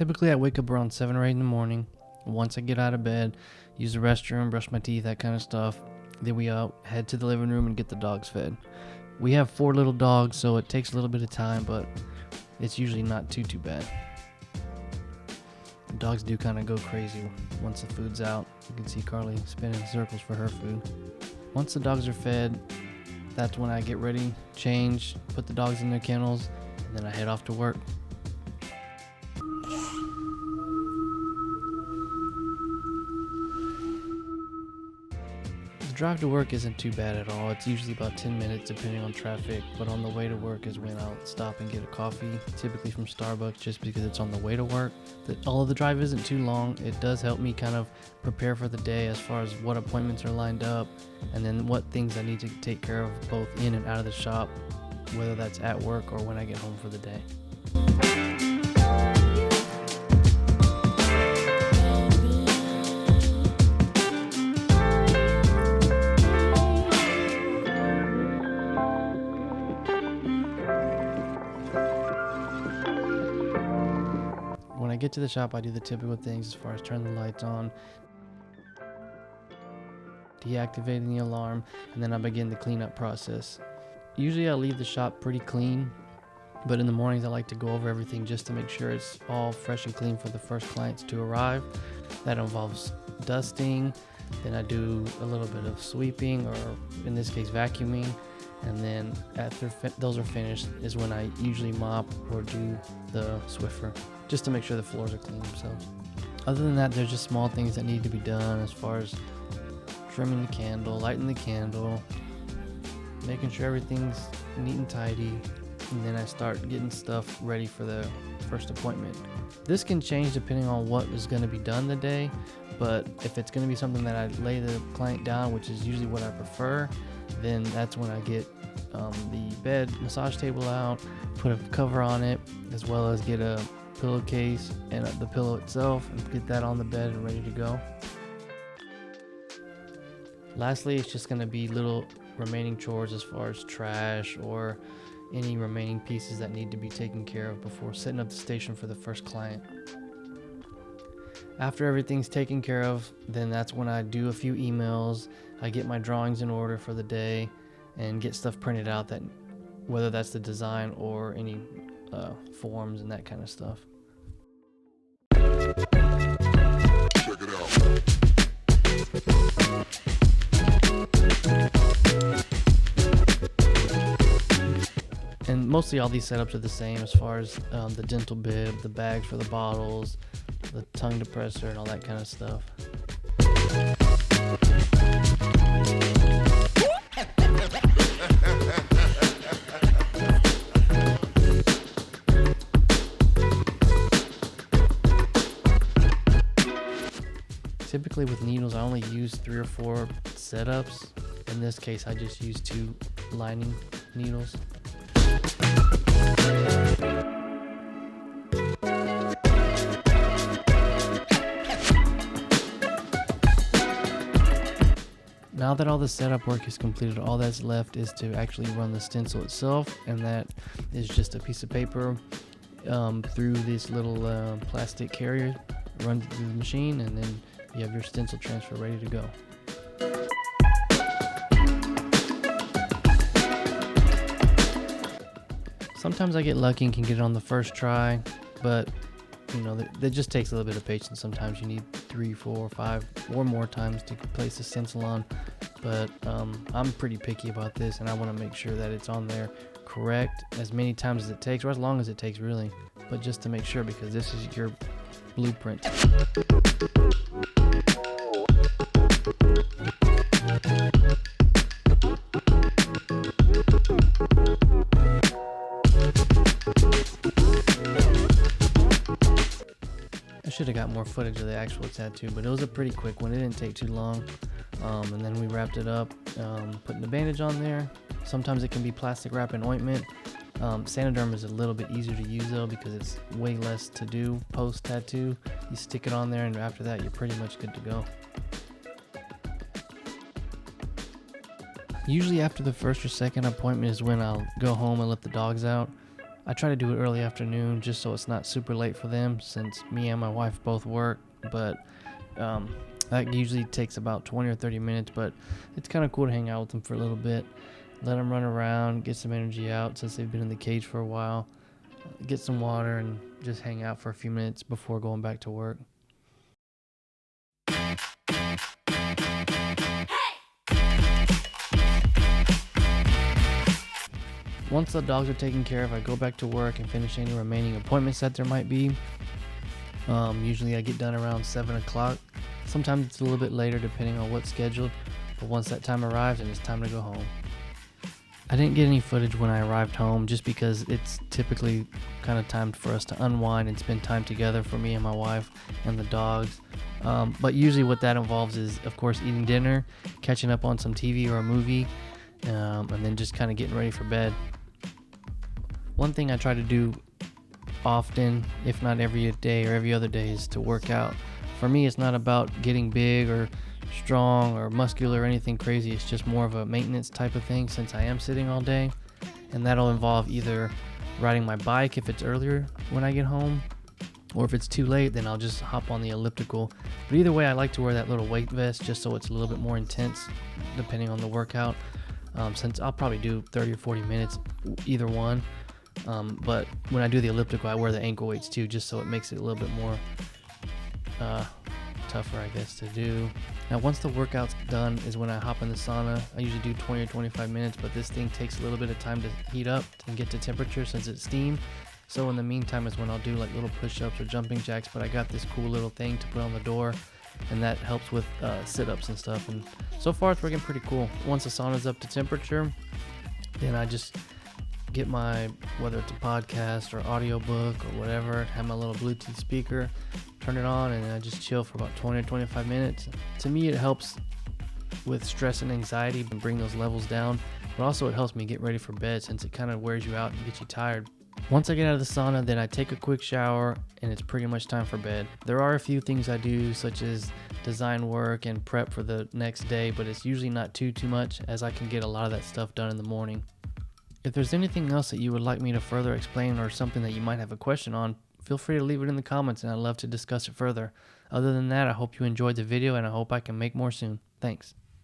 Typically I wake up around 7 or 8 in the morning. Once I get out of bed, use the restroom, brush my teeth, that kind of stuff. Then we head to the living room and get the dogs fed. We have 4 little dogs, so it takes a little bit of time, but it's usually not too bad. The dogs do kind of go crazy once the food's out. You can see Carly spinning circles for her food. Once the dogs are fed, that's when I get ready, change, put the dogs in their kennels, and then I head off to work. The drive to work isn't too bad at all. It's usually about 10 minutes depending on traffic, but on the way to work is when I'll stop and get a coffee, typically from Starbucks, just because it's on the way to work. Although the drive isn't too long, it does help me kind of prepare for the day as far as what appointments are lined up and then what things I need to take care of both in and out of the shop, whether that's at work or when I get home for the day. When I get to the shop, I do the typical things as far as turn the lights on, deactivating the alarm, and then I begin the cleanup process. Usually I leave the shop pretty clean, but in the mornings I like to go over everything just to make sure it's all fresh and clean for the first clients to arrive. That involves dusting, then I do a little bit of sweeping, or in this case vacuuming, and then after those are finished is when I usually mop or do the Swiffer, just to make sure the floors are clean themselves. Other than that, there's just small things that need to be done as far as trimming the candle, lighting the candle, making sure everything's neat and tidy, and then I start getting stuff ready for the first appointment. This can change depending on what is going to be done the day, but if it's going to be something that I lay the client down, which is usually what I prefer, then that's when I get the bed massage table out, put a cover on it, as well as get a pillowcase and the pillow itself, and get that on the bed and ready to go. Lastly, it's just going to be little remaining chores as far as trash or any remaining pieces that need to be taken care of before setting up the station for the first client. After everything's taken care of, then that's when I do a few emails, I get my drawings in order for the day, and get stuff printed out, that whether that's the design or any forms and that kind of stuff. Check it out. And mostly all these setups are the same as far as the dental bib, the bags for the bottles, the tongue depressor, and all that kind of stuff. Typically with needles, I only use 3 or 4 setups. In this case, I just use 2 lining needles. Now that all the setup work is completed, all that's left is to actually run the stencil itself, and that is just a piece of paper through this little plastic carrier, runs it through the machine, and then you have your stencil transfer ready to go. Sometimes I get lucky and can get it on the first try, but you know, that just takes a little bit of patience. Sometimes you need 3, 4, 5 or more times to place the stencil on, but I'm pretty picky about this, and I want to make sure that it's on there correct as many times as it takes, or as long as it takes really, but just to make sure, because this is your blueprint. I should have got more footage of the actual tattoo, but it was a pretty quick one. It didn't take too long. And then we wrapped it up, putting the bandage on there. Sometimes it can be plastic wrap and ointment. Saniderm is a little bit easier to use though, because it's way less to do post tattoo. You stick it on there, and after that you're pretty much good to go. Usually after the first or second appointment is when I'll go home and let the dogs out. I try to do it early afternoon just so it's not super late for them, since me and my wife both work. But that usually takes about 20 or 30 minutes, but it's kind of cool to hang out with them for a little bit, let them run around, get some energy out since they've been in the cage for a while, get some water, and just hang out for a few minutes before going back to work. Once the dogs are taken care of, I go back to work and finish any remaining appointments that there might be. Usually I get done around 7 o'clock. Sometimes it's a little bit later depending on what's scheduled, but once that time arrives, then it's time to go home. I didn't get any footage when I arrived home just because it's typically kind of time for us to unwind and spend time together for me and my wife and the dogs. But usually what that involves is, of course, eating dinner, catching up on some TV or a movie, and then just kind of getting ready for bed. One thing I try to do often, if not every day or every other day, is to work out. For me, it's not about getting big or strong or muscular or anything crazy. It's just more of a maintenance type of thing since I am sitting all day. And that'll involve either riding my bike if it's earlier when I get home, or if it's too late, then I'll just hop on the elliptical. But either way, I like to wear that little weight vest just so it's a little bit more intense depending on the workout. Since I'll probably do 30 or 40 minutes, either one. But when I do the elliptical, I wear the ankle weights too, just so it makes it a little bit more tougher, I guess, to do. Now, once the workout's done is when I hop in the sauna. I usually do 20 or 25 minutes, but this thing takes a little bit of time to heat up and get to temperature since it's steam. So in the meantime is when I'll do like little push-ups or jumping jacks, but I got this cool little thing to put on the door, and that helps with sit-ups and stuff. And so far it's working pretty cool. Once the sauna's up to temperature, then I just get my, whether it's a podcast or audiobook or whatever, have my little Bluetooth speaker, turn it on, and I just chill for about 20 or 25 minutes. To me, it helps with stress and anxiety and bring those levels down, but also it helps me get ready for bed since it kind of wears you out and gets you tired. Once I get out of the sauna, then I take a quick shower and it's pretty much time for bed. There are a few things I do, such as design work and prep for the next day, but it's usually not too much, as I can get a lot of that stuff done in the morning. If there's anything else that you would like me to further explain or something that you might have a question on, feel free to leave it in the comments and I'd love to discuss it further. Other than that, I hope you enjoyed the video and I hope I can make more soon. Thanks.